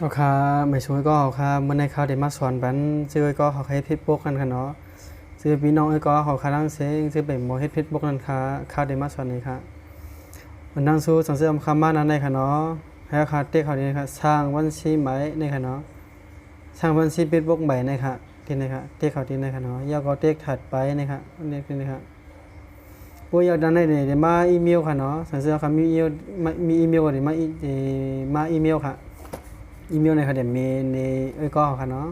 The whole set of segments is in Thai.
โอเคไม่ช่วยก็เขาค่ะเมื่อในเขาได้มาสอนบันซื้อก็เขาให้เพชรบกกันค่ะเนาะซื้อพี่น้องก็เขาค่ะนั่งเสียงซื้อเป็นโมเฮ็ดเพชรบกนั่นค่ะเขาได้มาสอนนี่ค่ะมันนั่งสู้สังเสริมคำมานั้นในค่ะเนาะให้เขาเตะเขาดีค่ะสร้างวันชีไหมในค่ะเนาะสร้างวันชีเพชรบกใหม่ในค่ะที่ในค่ะเตะเขาที่ในค่ะเนาะยาวก็เตะถัดไปในค่ะนี่คือในค่ะผู้อยากดันได้เนี่ยมาอีเมลค่ะเนาะสังเสริมคำมีอีเมลก็ได้มาอีเมลค่ะอีเมลในค่ะเดี๋ยวมีในก็ค่ะเนาะ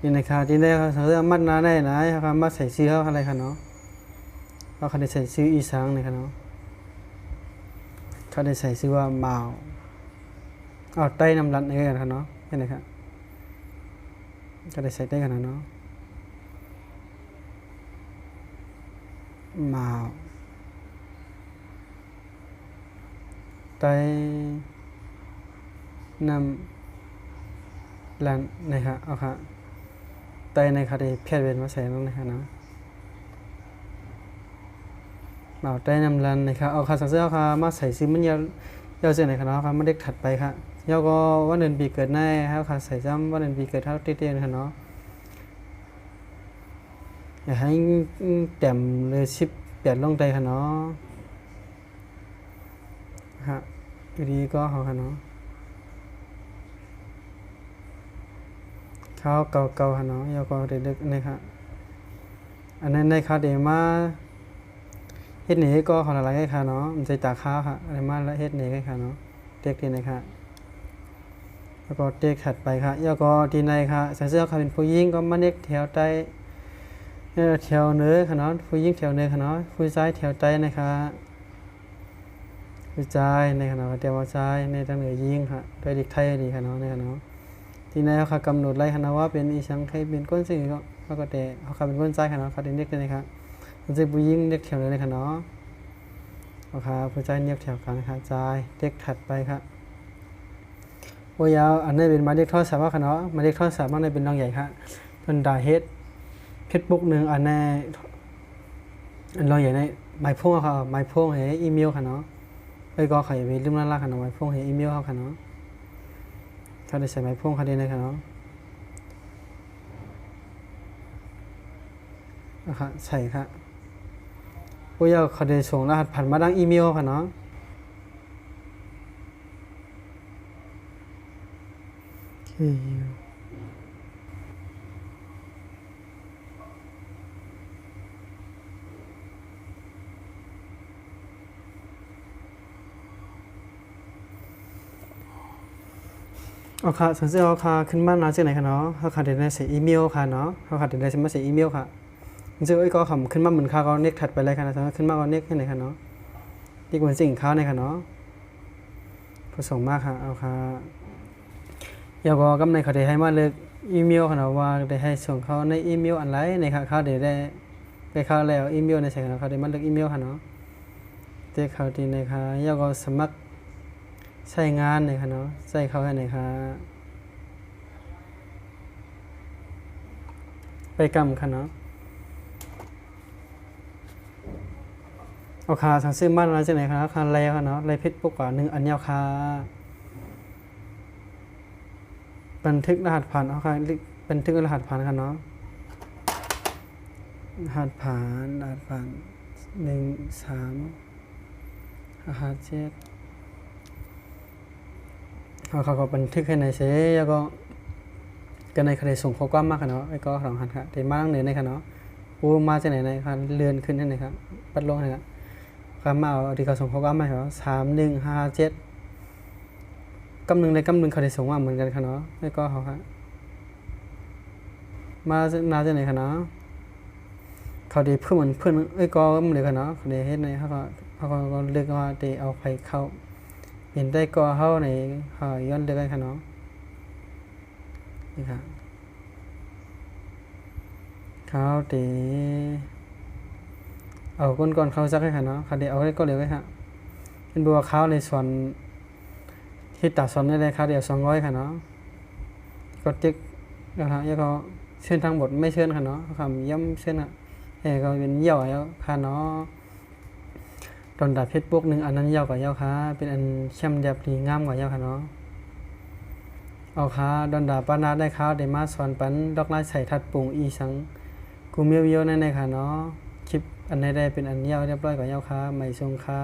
นี่นะครับที่ได้เขาจะมัดนาได้นะครับมัดใส่ซื้อเขาอะไรครับเนาะเขาได้ใส่ซื้ออีสังนะครับเนาะเขาได้ใส่ซื้อว่าเมาเอาใต้น้ำรัดนี่กันครับเนาะนี่นะครับก็ได้ใส่ใต้กันเนาะเมาใต้น้ำรัดนะครับเอาครับใต้ในครับได้แพทย์เวรมาใส่นั่นนะครับเนาะเมาใต้น้ำรัดนะครับเอาครับสักเสื้อครับมาใส่ซื้อมันยาวเสียไหนครับเนาะครับมาเด็กถัดไปครับยาวก็วันเดือนปีเกิดแน่ครับค่ะใส่ซ้ำวันเดือนปีเกิดเท่าเตี้ยๆนะครับเนาะอยากให้เต็มเลย18ลงใจค่ะเนาะฮะอยู่ดีก็เขาค่ะเนาะเขาเก่าๆค่ะเนาะยาวก็เด็กๆนะครับอันนั้นในค่ะเดี๋ยวมาเฮ็ดหนีก็เขาอะไรกันค่ะเนาะมันใส่ตาข้าวค่ะอะไรมาแล้วเฮ็ดหนีกันค่ะเนาะเด็กดีนะครับแล้วก็เด็กถัดไปค่ะยาวก็ทีในค่ะใส่เสื้อเขาเป็นผู้หญิงก็มาเด็กแถวใต้แถวเนื้อค่ะเนาะผู้หญิงแถวเนื้อค่ะเนาะผู้ชายแถวใต้นะคะผู้ชายในค่ะเนาะแถวชายในทางเหนือยิงค่ะโดยเด็กไทยดีค่ะเนาะในค่ะเนาะทีในเขากำหนดไล่ค่ะเนาะว่าเป็นอีสังใครเป็นก้นสิ่งก็เขาก็แต่เขาเป็นก้นชายค่ะเนาะเขาเป็นเด็กเลยค่ะมันจะผู้หญิงเด็กแถวเนื้อค่ะเนาะโอเคผู้ชายเด็กแถวกลางค่ะชายเด็กถัดไปค่ะโอ้ยาวอันนี้เป็นมาเด็กทอดสามารถค่ะเนาะมาเด็กทอดสามารถในเป็นน้องใหญ่ค่ะเป็นดาเฮดเพชรบุ๊กหนึ่งอันนี้อันเราอย่างในไมโฟงค่ะไมโฟงเหอีเมลค่ะเนาะไปก็ขายไปลืมนั่นละค่ะเนาะไมโฟงเหอีเมลเขาค่ะเนาะเขาได้ใส่ไมโฟงค่ะดีเลยค่ะเนาะนะคะใส่ค่ะผู้ยาวเขาได้ส่งรหัสผ่านมาดังอีเมลค่ะเนาะเอาค่ะสังเกตเอาค่ะขึ้นบ้านมาจากไหนคะเนาะเขาขาดได้ใส่อีเมลค่ะเนาะเขาขาดได้ใส่อีเมลค่ะจริงๆก็คำขึ้นมาเหมือนค่าก็เน็กถัดไปเลยค่ะนะขึ้นมาก็เน็กให้ไหนค่ะเนาะที่เหมือนสิ่งค้าในค่ะเนาะผสมมากค่ะเอาค่ะอยากบอกกำในเขาได้ให้มาเลยอีเมลค่ะเนาะว่าได้ให้ส่งเขาในอีเมลอันไรในค่ะเขาได้ไปเข้าแล้วอีเมลในใส่เขาได้มาเลือกอีเมลค่ะเนาะเจ้าเขาที่ในค่ะอยากก็สมัครใช้งานในค่ะเนาะใส่เขาให้ในค่ะไปกำค่ะเนาะเอาคาทางซื้อบ้านมาจากไหนครับคาแล้วค่ะเนาะไรเพชรปุ๊กกว่า1อันยาวคาบันทึกรหัสผ่านเอาค่ะบันทึกรหัสผ่านค่ะเนาะรหัสผ่าน13รหัส7เขาก็บันทึกให้ในเสียแล้วก็ในคะแนนส่งข้อความมากค่ะเนาะไอ้ก็สองหันค่ะเดี๋ยวมาตั้งเหนือในค่ะเนาะปูมาจากไหนในค่ะเลื่อนขึ้นให้ไหนครับปัดลงให้ครับความมาเอาที่เขาส่งข้อความมาเหรอ3157กำหนึ่งในกำหนึ่งเขาได้ส่งมาเหมือนกันค่ะเนาะไอ้ก็เขาค่ะมาจากไหนค่ะเนาะเขาได้เพื่อนเหมือนเพื่อนไอ้ก็มันเลยค่ะเนาะเขาได้เฮ็ดในเขาก็เลือกว่าได้เอาไปเข้าเห็นได้ก็เขาในเขาย้อนเลือกกันค่ะเนาะนี่ค่ะเขาได้เอาก้นก่อนเขาซักให้ค่ะเนาะเขาได้เอาได้ก็เร็วให้ค่ะเป็นบัวเขาในส่วนที่ตัดส่วนได้เลยค่ะเดี๋ยว200ค่ะเนาะก็ติ๊กนะคะแล้วก็เชิญทางบทไม่เชิญค่ะเนาะคำย้ำเชิญอ่ะก็เป็นเยี่ยวแล้วค่ะเนาะตอนดัดเพชรปุ๊ก1อันนั้นเยี่ยวกว่าเยี่ยวค่ะเป็นอันเข้มเดียบดีงามกว่าเยี่ยวค่ะเนาะ เอาค่ะดอนดาปานาได้ข้าวได้มาสอนปันดอกไม้ใส่ทัดปรุงอีสังกูเมียวๆนั่นแหละค่ะเนาะคลิปอันใดได้เป็นอันยาวเรียบร้อยกว่าแล้วค่ะไม่ทรงค่ะ